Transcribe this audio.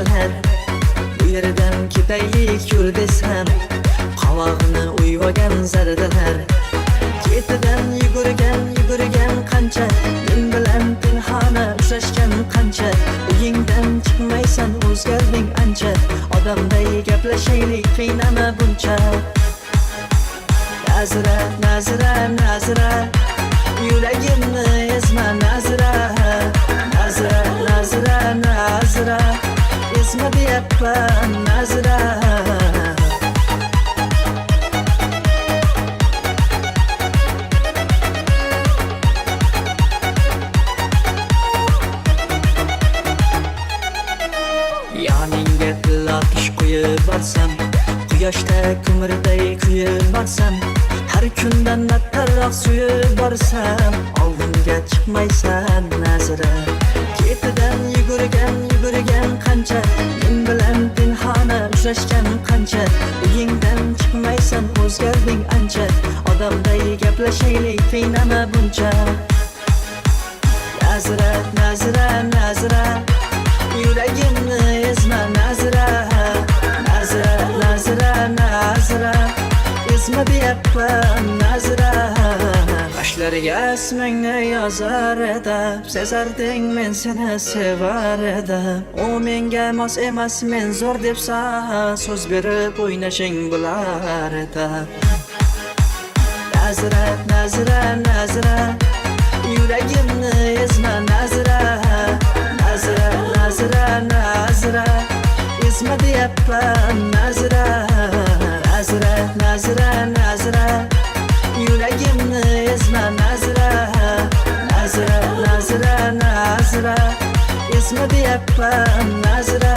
naziralar. Bu yerdan ketaylik yur desam, qovog'ini uyvagan zardalar. Ketidan yugurgan qancha, men bilan pinhona uchrashgan qancha. Uyingdan chiqmaysan, o'zgarding ancha. Odamday gaplashaylik, qiynama buncha. Nazira, nazira, nazira, yuragimni ezma nazira. Nazira, nazira, nazira, ezma deyapman nazira. Yoningga lotish qo'yib borsam, quyoshda ko'mirday kuyib borsam, har kundan battarroq suyib borsam, oldimga chiqmaysan nazira. Ketidan yugurgan qancha, men bilan pinhona uchrashgan qancha. Uyingdan chiqmaysan, o'zgarding ancha. Odamday gaplashaylik, qiynama buncha. Nazira, nazira, nazira, yuragimni ezma nazira. Nazira, nazira, nazira, ezma deyapman nazira. Yoshlarga ismingni yozar edim, sezarding men seni sevar edim. U menga mos emas, men zo'r debsan, so'z berib o'ynashing bo'lar edi. Nazira, nazira, nazira, yuragimni ezma nazira. Nazira, nazira, nazira, ezma deyapman nazira. Nazira, nazira, nazira, yuragimni ezma nazira. Nazira, nazira, nazira, ezma deyapman nazira.